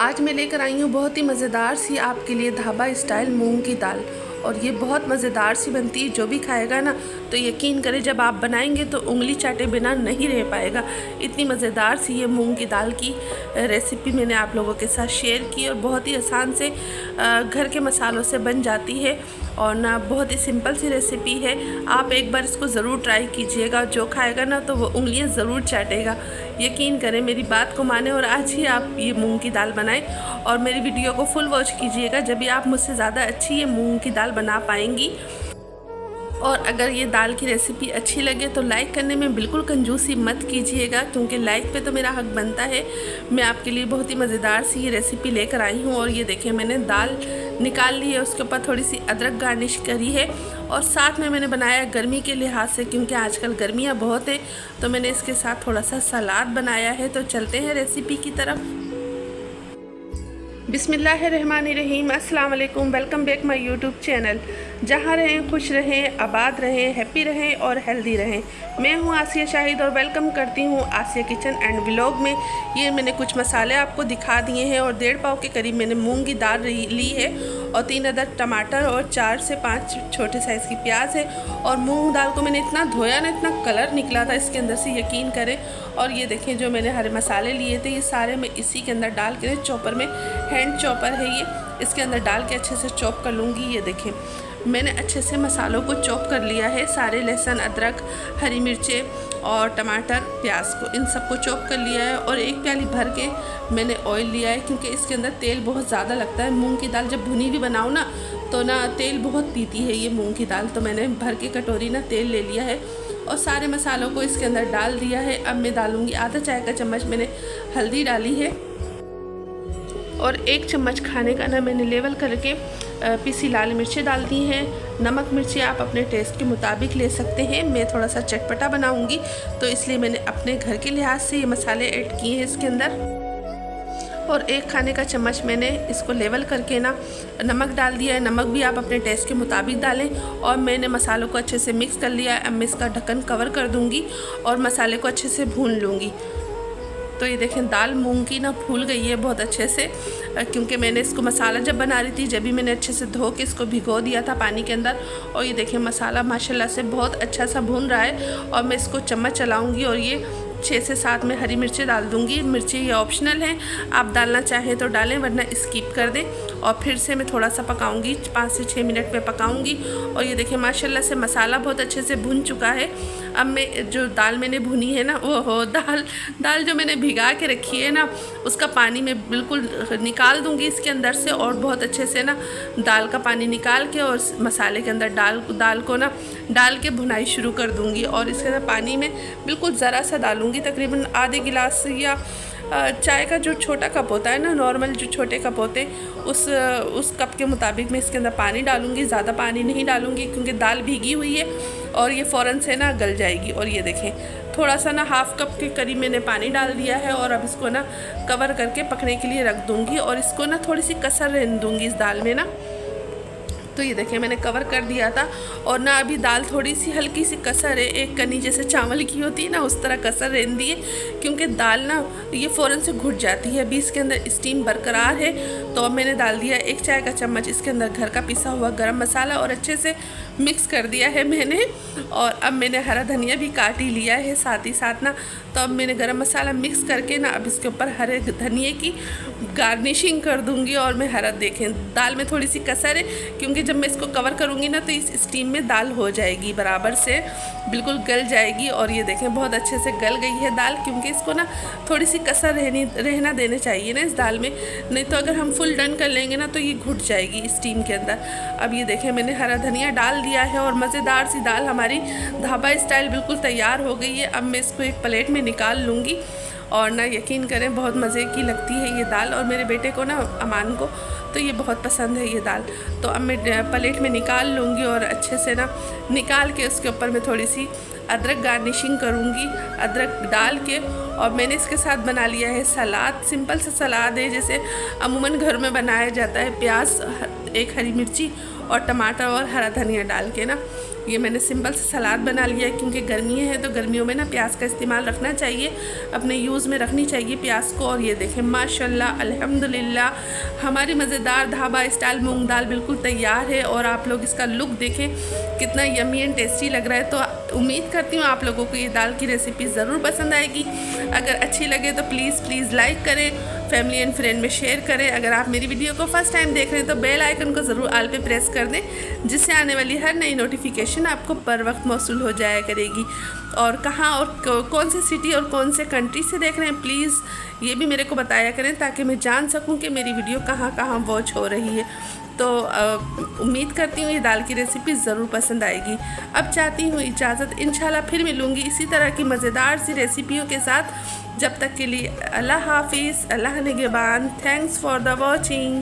आज मैं लेकर आई हूँ बहुत ही मज़ेदार सी आपके लिए ढाबा स्टाइल मूंग की दाल। और ये बहुत मज़ेदार सी बनती है। जो भी खाएगा ना तो यकीन करें जब आप बनाएंगे तो उंगली चाटे बिना नहीं रह पाएगा। इतनी मज़ेदार सी ये मूंग की दाल की रेसिपी मैंने आप लोगों के साथ शेयर की और बहुत ही आसान से घर के मसालों से बन जाती है और ना बहुत ही सिंपल सी रेसिपी है। आप एक बार इसको ज़रूर ट्राई कीजिएगा। जो खाएगा ना तो वो उंगलियां ज़रूर चाटेगा। यकीन करें मेरी बात को माने और आज ही आप ये मूंग की दाल बनाएं और मेरी वीडियो को फुल वॉच कीजिएगा, जब भी आप मुझसे ज़्यादा अच्छी ये मूंग की दाल बना पाएंगी। और अगर ये दाल की रेसिपी अच्छी लगे तो लाइक करने में बिल्कुल कंजूसी मत कीजिएगा, क्योंकि लाइक पे तो मेरा हक बनता है। मैं आपके लिए बहुत ही मज़ेदार सी ये रेसिपी लेकर आई हूँ। और ये देखिए मैंने दाल निकाल ली है, उसके ऊपर थोड़ी सी अदरक गार्निश करी है और साथ में मैंने बनाया गर्मी के लिहाज से, क्योंकि आजकल गर्मियाँ बहुत है, तो मैंने इसके साथ थोड़ा सा सलाद बनाया है। तो चलते हैं रेसिपी की तरफ। बिस्मिल्लाहिर्रहमानिर्रहीम, अस्सलाम वालेकुम। Welcome back my YouTube channel. जहाँ रहें खुश रहें, आबाद रहें, हैप्पी रहें और हेल्दी रहें। मैं हूँ आसिया शाहिद और वेलकम करती हूँ आसिया किचन एंड व्लॉग में। ये मैंने कुछ मसाले आपको दिखा दिए हैं और 1.5 पाव के करीब मैंने मूंग की दाल ली है और 3 अदद टमाटर और 4 से 5 छोटे साइज़ की प्याज है। और मूंग दाल को मैंने इतना धोया ना, इतना कलर निकला था इसके अंदर से, यकीन करें। और ये देखें जो मैंने हरे मसाले लिए थे ये सारे मैं इसी के अंदर डाल के, चॉपर में, हैंड चॉपर है ये, इसके अंदर डाल के अच्छे से चॉप कर लूँगी। ये देखें मैंने अच्छे से मसालों को चॉप कर लिया है। सारे लहसुन, अदरक, हरी मिर्चें और टमाटर, प्याज को, इन सबको चॉप कर लिया है। और 1 प्याली भर के मैंने ऑयल लिया है, क्योंकि इसके अंदर तेल बहुत ज़्यादा लगता है। मूंग की दाल जब भुनी हुई बनाओ ना तो ना तेल बहुत पीती है ये मूंग की दाल। तो मैंने भर के कटोरी ना तेल ले लिया है और सारे मसालों को इसके अंदर डाल दिया है। अब मैं डालूँगी आधा चाय का चम्मच मैंने हल्दी डाली है और 1 चम्मच खाने का ना मैंने लेवल करके पिसी लाल मिर्चें डाल दी हैं। नमक मिर्ची आप अपने टेस्ट के मुताबिक ले सकते हैं। मैं थोड़ा सा चटपटा बनाऊंगी तो इसलिए मैंने अपने घर के लिहाज से ये मसाले ऐड किए हैं इसके अंदर। और 1 खाने का चम्मच मैंने इसको लेवल करके ना नमक डाल दिया है। नमक भी आप अपने टेस्ट के मुताबिक डालें। और मैंने मसालों को अच्छे से मिक्स कर लिया है। अब मैं इसका ढक्कन कवर कर दूँगी और मसाले को अच्छे से भून लूँगी। तो ये देखें दाल मूंग की ना फूल गई है बहुत अच्छे से, क्योंकि मैंने इसको मसाला जब बना रही थी जब भी मैंने अच्छे से धो के इसको भिगो दिया था पानी के अंदर। और ये देखें मसाला माशाल्लाह से बहुत अच्छा सा भून रहा है। और मैं इसको चम्मच चलाऊंगी और ये 6 से 7 में हरी मिर्चें डाल दूंगी। मिर्ची ये ऑप्शनल है, आप डालना चाहें तो डालें वरना स्किप कर दें। और फिर से मैं थोड़ा सा पकाऊंगी, 5 से 6 मिनट में पकाऊंगी। और ये देखिए माशाल्लाह से मसाला बहुत अच्छे से भुन चुका है। अब मैं जो दाल मैंने भुनी है ना, वो दाल जो मैंने भिगा के रखी है ना, उसका पानी मैं बिल्कुल निकाल दूंगी इसके अंदर से। और बहुत अच्छे से ना दाल का पानी निकाल के और मसाले के अंदर दाल को ना डाल के भुनाई शुरू कर दूंगी। और इसके अंदर पानी में बिल्कुल ज़रा सा डालूंगी, तकरीबन आधे गिलास या चाय का जो छोटा कप होता है ना, नॉर्मल जो छोटे कप होते हैं उस कप के मुताबिक मैं इसके अंदर पानी डालूंगी। ज़्यादा पानी नहीं डालूंगी क्योंकि दाल भीगी हुई है और ये फ़ौरन से ना गल जाएगी। और ये देखें थोड़ा सा ना 1/2 कप के करीब मैंने पानी डाल दिया है। और अब इसको ना कवर करके पकने के लिए रख दूँगी और इसको ना थोड़ी सी कसर रहने दूँगी इस दाल में ना। तो ये देखें मैंने कवर कर दिया था और ना अभी दाल थोड़ी सी हल्की सी कसर है, एक कनी जैसे चावल की होती है ना उस तरह कसर रहने दी है, क्योंकि दाल ना ये फ़ौरन से घुट जाती है। अभी इसके अंदर स्टीम बरकरार है। तो अब मैंने डाल दिया 1 चाय का चम्मच इसके अंदर घर का पिसा हुआ गरम मसाला और अच्छे से मिक्स कर दिया है मैंने। और अब मैंने हरा धनिया भी काट ही लिया है साथ ही साथ ना। तो अब मैंने गरम मसाला मिक्स करके ना अब इसके ऊपर हरे धनिए की गार्निशिंग कर दूंगी। और मैं हरा देखें दाल में थोड़ी सी कसर है, क्योंकि जब मैं इसको कवर करूंगी ना तो इस स्टीम में दाल हो जाएगी, बराबर से बिल्कुल गल जाएगी। और ये देखें बहुत अच्छे से गल गई है दाल, क्योंकि इसको ना थोड़ी सी कसर रहना देने चाहिए ना इस दाल में, नहीं तो अगर हम फुल डन कर लेंगे ना तो ये घुट जाएगी स्टीम के अंदर। अब ये देखें मैंने हरा धनिया डाल दिया है और मज़ेदार सी दाल हमारी ढाबा स्टाइल बिल्कुल तैयार हो गई है। अब मैं इसको एक प्लेट में निकाल लूँगी और ना यकीन करें बहुत मज़े की लगती है ये दाल। और मेरे बेटे को ना, अमान को, तो ये बहुत पसंद है ये दाल। तो अब मैं प्लेट में निकाल लूँगी और अच्छे से ना निकाल के उसके ऊपर मैं थोड़ी सी अदरक गार्निशिंग करूँगी, अदरक डाल के। और मैंने इसके साथ बना लिया है सलाद, सिंपल सा सलाद है जैसे अमूमन घर में बनाया जाता है, प्याज, 1 हरी मिर्ची और टमाटर और हरा धनिया डाल के ना। ये मैंने सिंपल से सलाद बना लिया है, क्योंकि गर्मियाँ हैं तो गर्मियों में ना प्याज का इस्तेमाल रखना चाहिए, अपने यूज़ में रखनी चाहिए प्याज को। और ये देखें माशाल्लाह अल्हम्दुलिल्लाह हमारी मज़ेदार ढाबा स्टाइल मूंग दाल बिल्कुल तैयार है। और आप लोग इसका लुक देखें कितना यम्मी एंड टेस्टी लग रहा है। तो उम्मीद करती हूँ आप लोगों को ये दाल की रेसिपी ज़रूर पसंद आएगी। अगर अच्छी लगे तो प्लीज़ लाइक करें, फैमिली एंड फ्रेंड में शेयर करें। अगर आप मेरी वीडियो को फर्स्ट टाइम देख रहे हैं तो बेल आइकन को ज़रूर ऑल पे प्रेस कर दें, जिससे आने वाली हर नई नोटिफिकेशन आपको बर वक्त मौसूल हो जाया करेगी। और कहाँ और कौन सी सिटी और कौन से कंट्री से देख रहे हैं प्लीज़ ये भी मेरे को बताया करें, ताकि मैं जान सकूं कि मेरी वीडियो कहाँ कहाँ वॉच हो रही है। तो उम्मीद करती हूँ ये दाल की रेसिपी ज़रूर पसंद आएगी। अब चाहती हूँ इजाज़त, इंशाल्लाह फिर मिलूँगी इसी तरह की मज़ेदार सी रेसिपियों के साथ। जब तक के लिए अल्लाह हाफिज़, अल्लाह निगहबान। Thanks for the watching.